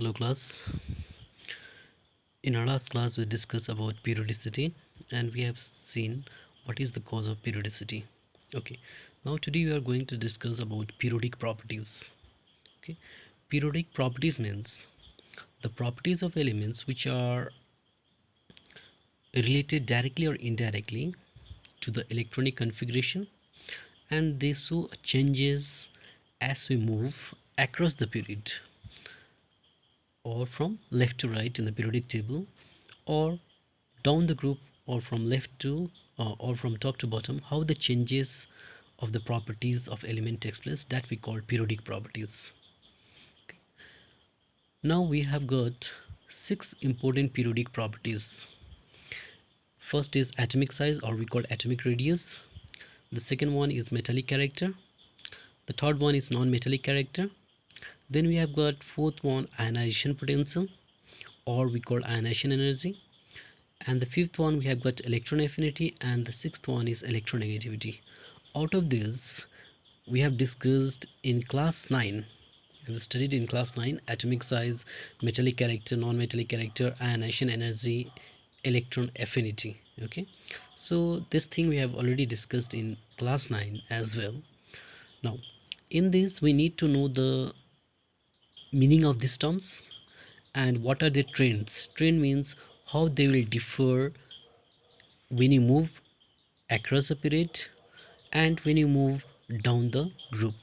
Hello class. In our last class we discussed about periodicity and we have seen what is the cause of periodicity. Okay, now today we are going to discuss about periodic properties. Okay, periodic properties means the properties of elements which are related directly or indirectly to the electronic configuration, and they show changes as we move across the period, or from left to right in the periodic table, or down the group, or from left to or from top to bottom, how the changes of the properties of element takes place, that we call periodic properties. Okay. Now we have got 6 important periodic properties. First is atomic size, or we call atomic radius. The second one is metallic character. The third one is non-metallic character. Then we have got fourth one, ionization potential, or we call ionization energy. And the fifth one we have got electron affinity, and the sixth one is electronegativity. Out of this we have discussed in class 9, we have studied in class 9 atomic size, metallic character, non-metallic character, ionization energy, electron affinity. Okay, so this thing we have already discussed in class 9 as well. Now in this we need to know the meaning of these terms and what are the trends. Trend means how they will differ when you move across a period and when you move down the group,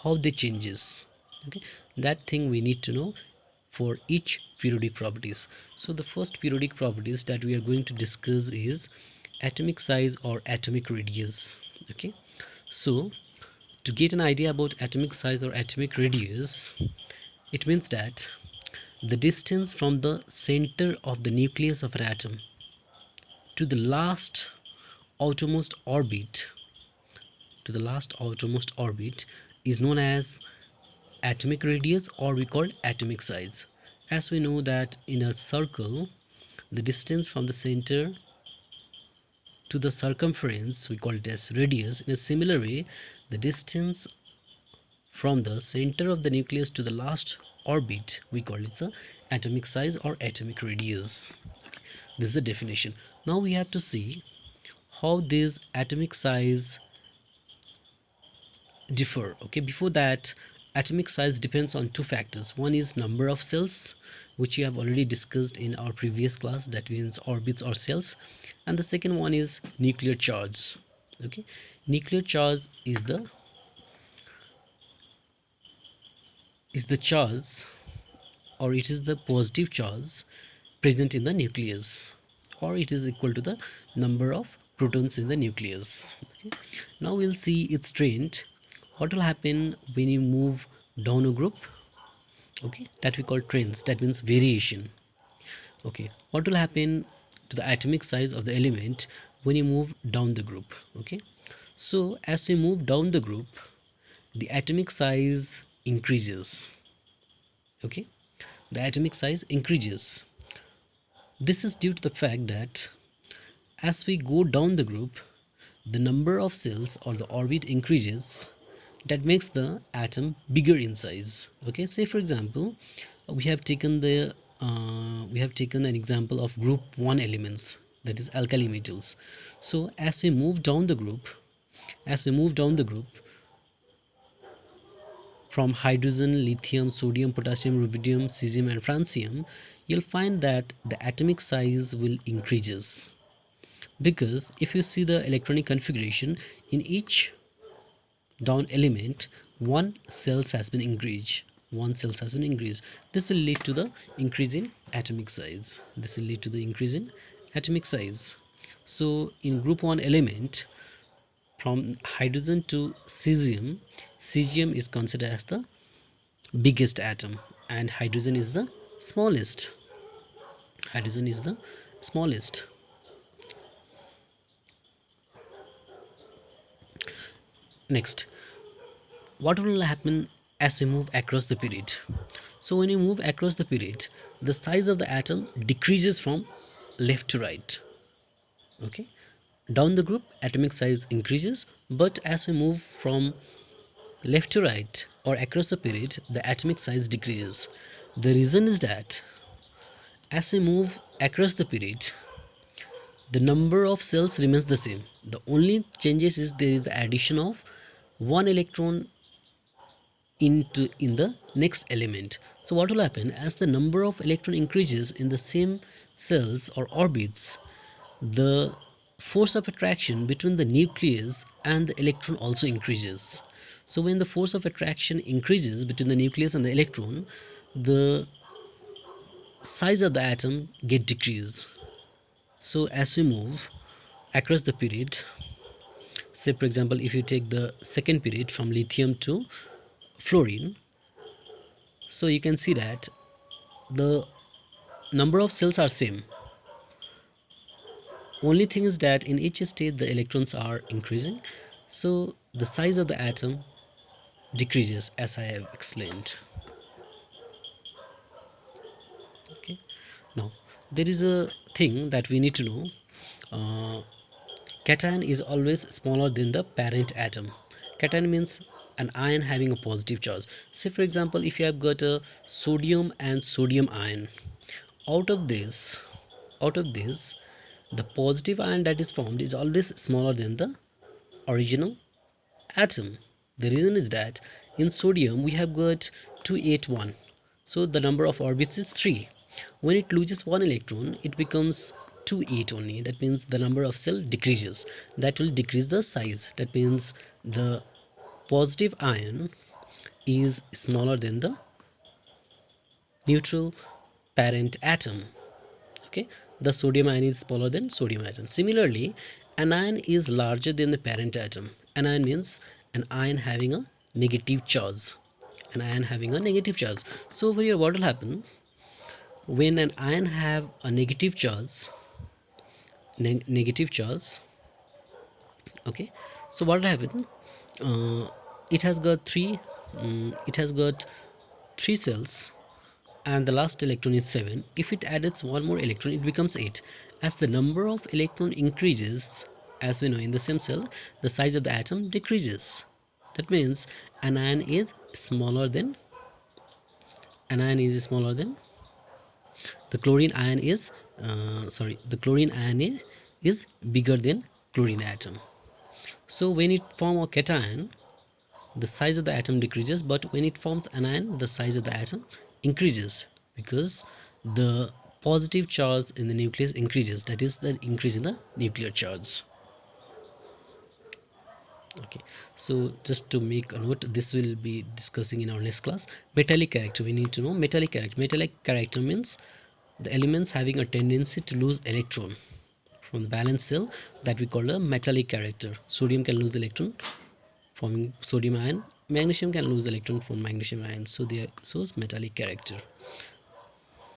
how they changes. Okay, that thing we need to know for each periodic properties. So the first periodic properties that we are going to discuss is atomic size or atomic radius. Okay, so to get an idea about atomic size or atomic radius, it means that the distance from the center of the nucleus of an atom to the last outermost orbit is known as atomic radius, or we call atomic size. As we know that in a circle, the distance from the center to the circumference we call it as radius. In a similar way, the distance from the center of the nucleus to the last orbit we call it the atomic size or atomic radius. This is the definition. Now we have to see how this atomic size differ. Okay, before that, atomic size depends on two factors. One is number of cells, which we have already discussed in our previous class, that means orbits or cells, and the second one is nuclear charge. Okay, nuclear charge is the charge, or it is the positive charge present in the nucleus, or it is equal to the number of protons in the nucleus. Okay. Now we'll see its trend. What will happen when you move down a group? Okay, that we call trends, that means variation. Okay, what will happen to the atomic size of the element when you move down the group? Okay, so as we move down the group, the atomic size increases. Okay, the atomic size increases. This is due to the fact that as we go down the group, the number of cells or the orbit increases. That makes the atom bigger in size. Okay, say for example, we have taken an example of group 1 elements, that is alkali metals. So as we move down the group, from hydrogen, lithium, sodium, potassium, rubidium, cesium and francium, you'll find that the atomic size will increases, because if you see the electronic configuration, in each down element one cells has been increased. This will lead to the increase in atomic size. So in group 1 element, from hydrogen to cesium, cesium is considered as the biggest atom and hydrogen is the smallest. Next, what will happen as we move across the period? So when you move across the period, the size of the atom decreases from left to right. Okay, down the group atomic size increases, but as we move from left to right or across the period, the atomic size decreases. The reason is that as we move across the period, the number of cells remains the same. The only changes is there is the addition of one electron in the next element. So what will happen, as the number of electron increases in the same cells or orbits, the force of attraction between the nucleus and the electron also increases. So when the force of attraction increases between the nucleus and the electron, the size of the atom get decreased. So as we move across the period, say for example, if you take the second period from lithium to fluorine, so you can see that the number of cells are same. Only thing is that in each state the electrons are increasing, so the size of the atom decreases, as I have explained. Okay, now there is a thing that we need to know. Cation is always smaller than the parent atom. Cation means an ion having a positive charge. Say for example, if you have got a sodium and sodium ion, out of this the positive ion that is formed is always smaller than the original atom. The reason is that in sodium we have got 281, so the number of orbits is 3. When it loses one electron, it becomes 28 only. That means the number of cell decreases. That will decrease the size. That means the positive ion is smaller than the neutral parent atom. Okay, the sodium ion is smaller than sodium atom. Similarly, an ion is larger than the parent atom. An ion means an ion having a negative charge. An ion having a negative charge. So over here, what will happen when an ion have a negative charge? Negative charge. Okay, so what will happen? It has got three cells, and the last electron is 7. If it adds one more electron, it becomes 8. As the number of electron increases, as we know in the same cell, the size of the atom decreases. That means an ion is smaller than the chlorine ion is the chlorine ion is bigger than chlorine atom. So when it forms a cation, the size of the atom decreases, but when it forms anion, the size of the atom increases, because the positive charge in the nucleus increases. That is the increase in the nuclear charge. Okay, so just to make a note, this will be discussing in our next class. Metallic character, we need to know metallic character. Metallic character means the elements having a tendency to lose electron from the valence shell, that we call a metallic character. Sodium can lose electron forming sodium ion, magnesium can lose electron from magnesium ion, so they shows metallic character.